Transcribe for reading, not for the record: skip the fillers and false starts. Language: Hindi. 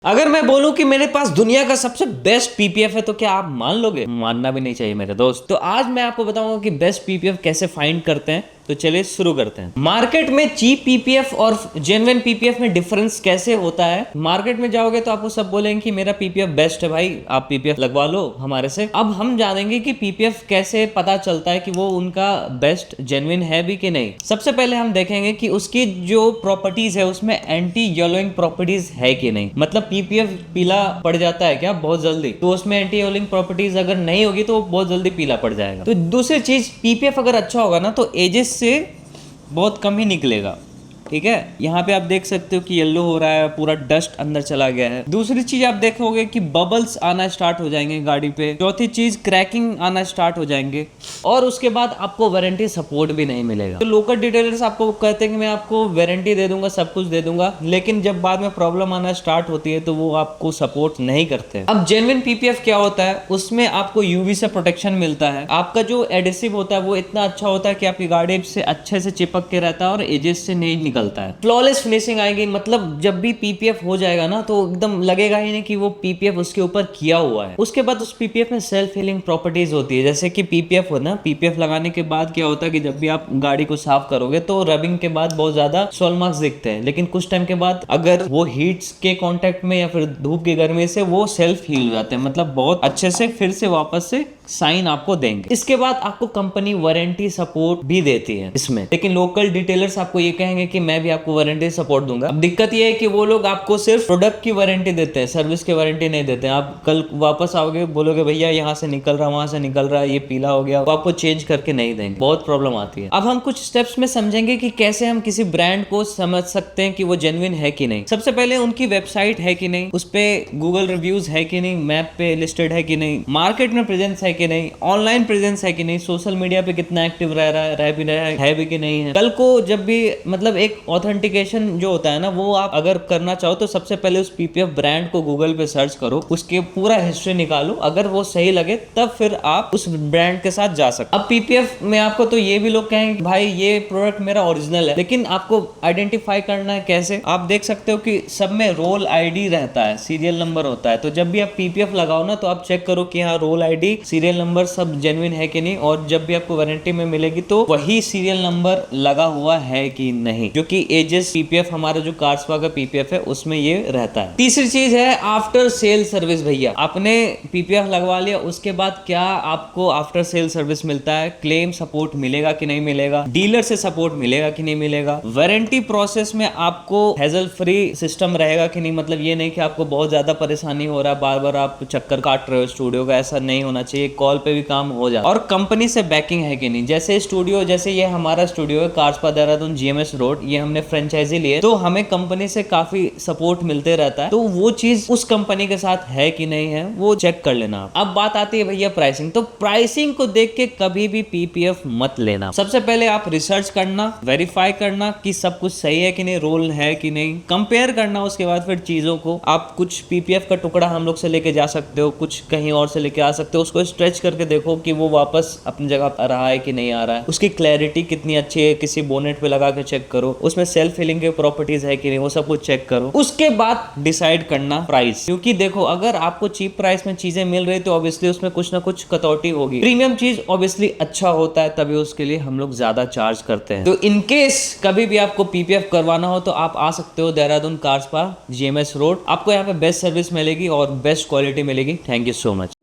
अगर मैं बोलूं कि मेरे पास दुनिया का सबसे बेस्ट पीपीएफ है तो क्या आप मान लोगे? मानना भी नहीं चाहिए मेरे दोस्त। तो आज मैं आपको बताऊंगा कि बेस्ट पीपीएफ कैसे फाइंड करते हैं। तो चलिए शुरू करते हैं। मार्केट में चीप पीपीएफ और जेन्युइन पीपीएफ में डिफरेंस कैसे होता है। मार्केट में जाओगे तो आपको सब बोलेंगे कि मेरा पीपीएफ बेस्ट है भाई, आप पीपीएफ लगवा लो हमारे से। अब हम जानेंगे कि पीपीएफ कैसे पता चलता है कि वो उनका बेस्ट जेन्युइन है भी कि नहीं। सबसे पहले हम देखेंगे कि उसकी जो प्रॉपर्टीज है उसमें एंटी येलोइंग प्रॉपर्टीज है कि नहीं। मतलब पीपीएफ पीला पड़ जाता है क्या बहुत जल्दी, तो उसमें एंटी येलोइंग प्रॉपर्टीज अगर नहीं होगी तो वो बहुत जल्दी पीला पड़ जाएगा। तो दूसरी चीज, पीपीएफ अगर अच्छा होगा ना तो एजेस से बहुत कम ही निकलेगा। ठीक है, यहाँ पे आप देख सकते हो कि येलो हो रहा है, पूरा डस्ट अंदर चला गया है। दूसरी चीज आप देखोगे कि बबल्स आना स्टार्ट हो जाएंगे गाड़ी पे। चौथी चीज, क्रैकिंग आना स्टार्ट हो जाएंगे। और उसके बाद आपको वारंटी सपोर्ट भी नहीं मिलेगा। तो लोकल डिटेलर्स आपको कहते हैं कि मैं आपको वारंटी दे दूंगा, सब कुछ दे दूंगा, लेकिन जब बाद में प्रॉब्लम आना स्टार्ट होती है तो वो आपको सपोर्ट नहीं करते। अब जेन्युइन पीपीएफ क्या होता है, उसमें आपको यूवी से प्रोटेक्शन मिलता है। आपका जो एडेसिव होता है वो इतना अच्छा होता है कि आपकी गाड़ी से अच्छे से चिपक के रहता है और एजेस से नहीं निकलता है। फ्लॉलेस फिनिशिंग आएगी। मतलब जब भी पीपीएफ हो जाएगा ना तो एकदम लगेगा ही नहीं कि वो पीपीएफ उसके ऊपर किया हुआ है। उसके बाद उस पीपीएफ में सेल्फ हीलिंग प्रॉपर्टीज होती है। जैसे कि पीपीएफ हो ना, पीपीएफ लगाने के बाद क्या होता है कि जब भी आप गाड़ी को साफ करोगे तो रबिंग के बाद बहुत ज्यादा सॉल मार्क्स दिखते हैं, लेकिन कुछ टाइम के बाद अगर वो हीट्स के कांटेक्ट में या फिर धूप की गर्मी से वो सेल्फ हील हो जाते हैं। मतलब बहुत अच्छे से फिर से वापस से साइन आपको देंगे। इसके बाद आपको कंपनी वारंटी सपोर्ट भी देती है इसमें, लेकिन लोकल डिटेलर्स आपको ये कहेंगे कि मैं भी आपको वारंटी सपोर्ट दूंगा। अब दिक्कत ये है कि वो लोग आपको सिर्फ प्रोडक्ट की वारंटी देते हैं, सर्विस की वारंटी नहीं देते हैं। आप कल वापस आओगे, बोलोगे भैया यहाँ से निकल रहा, वहां से निकल रहा, ये पीला हो गया, वो आपको चेंज करके नहीं देंगे। बहुत प्रॉब्लम आती है। अब हम कुछ स्टेप्स में समझेंगे कि कैसे हम किसी ब्रांड को समझ सकते हैं कि वो जेन्युइन है कि नहीं। सबसे पहले उनकी वेबसाइट है कि नहीं, उस पे गूगल रिव्यूज है कि नहीं, मैप पे लिस्टेड है कि नहीं, मार्केट में प्रेजेंस है कि नहीं, ऑनलाइन प्रेजेंस है कि नहीं, सोशल मीडिया पे कितना एक्टिव रह रहा है, रह भी रहा है भी कि नहीं है। कल को जब भी मतलब एक ऑथेंटिकेशन जो होता है ना, वो आप अगर करना चाहो तो सबसे पहले उस पीपीएफ ब्रांड को गूगल पे सर्च करो, उसके पूरा हिस्ट्री निकालो, अगर वो सही लगे तब फिर आप उस ब्रांड के साथ जा सकते। अब पीपीएफ में आपको तो ये भी लोग कहेंगे भाई ये प्रोडक्ट मेरा ओरिजिनल है, लेकिन आपको आइडेंटिफाई करना है कैसे। आप देख सकते हो कि सब में रोल आईडी रहता है, सीरियल नंबर होता है। तो जब भी आप पीपीएफ लगाओ ना तो आप चेक करो कि हाँ रोल आईडी, सीरियल नंबर सब जेन्युइन है कि नहीं। और जब भी आपको वारंटी में मिलेगी तो वही सीरियल नंबर लगा हुआ है कि नहीं, जो कि एजेस पीपीएफ हमारा जो कार्सवा का पीपीएफ है उसमें ये रहता है। तीसरी चीज है आफ्टर सेल सर्विस। भैया आपने पीपीएफ लगवा लिया, उसके बाद क्या आपको आफ्टर सेल सर्विस मिलता है, क्लेम सपोर्ट मिलेगा कि नहीं मिलेगा, डीलर से सपोर्ट मिलेगा कि नहीं मिलेगा, वारंटी प्रोसेस में आपको हैजल फ्री सिस्टम रहेगा कि नहीं। मतलब ये नहीं कि आपको बहुत ज्यादा परेशानी हो रहा है, बार बार आप चक्कर काट रहे हो स्टूडियो का, ऐसा नहीं होना चाहिए। कॉल पे भी काम हो जाए। और कंपनी से बैकिंग है कि नहीं। जैसे स्टूडियो, जैसे ये हमारा स्टूडियो है कार्सपा देहरादून जीएमएस रोड, ये हमने फ्रेंचाइजी ली है तो हमें कंपनी से काफी सपोर्ट मिलते रहता है। तो वो चीज उस कंपनी के साथ है कि नहीं है वो चेक कर लेना। अब बात आती है भैया प्राइसिंग। तो प्राइसिंग को देख के कभी भी पीपीएफ मत लेना। सबसे पहले आप रिसर्च करना, वेरीफाई करना कि सब कुछ सही है कि नहीं, रोल है कि नहीं, कंपेयर करना। उसके बाद फिर चीजों को आप कुछ पीपीएफ का टुकड़ा हम लोग से लेके जा सकते हो, कुछ कहीं और से लेके आ सकते हो। उसको स्ट्रेच करके देखो कि वो वापस अपनी जगह आ रहा है कि नहीं आ रहा है, उसकी क्लैरिटी कितनी अच्छी है, किसी बोनेट पे लगा के चेक करो, उसमें सेल्फ हीलिंग के प्रॉपर्टीज है कि नहीं, वो सब कुछ चेक करो। उसके बाद डिसाइड करना प्राइस। क्योंकि देखो अगर आपको चीप प्राइस में चीजें मिल रही तो ऑब्वियसली उसमें कुछ ना कुछ कटौती होगी। प्रीमियम चीज ऑब्वियसली अच्छा होता है, तभी उसके लिए हम लोग ज्यादा चार्ज करते हैं। तो इनकेस कभी भी आपको पीपीएफ करवाना हो तो आप आ सकते हो देहरादून कार्सपा जीएमएस रोड। आपको यहाँ पे बेस्ट सर्विस मिलेगी और बेस्ट क्वालिटी मिलेगी। Thank you so much.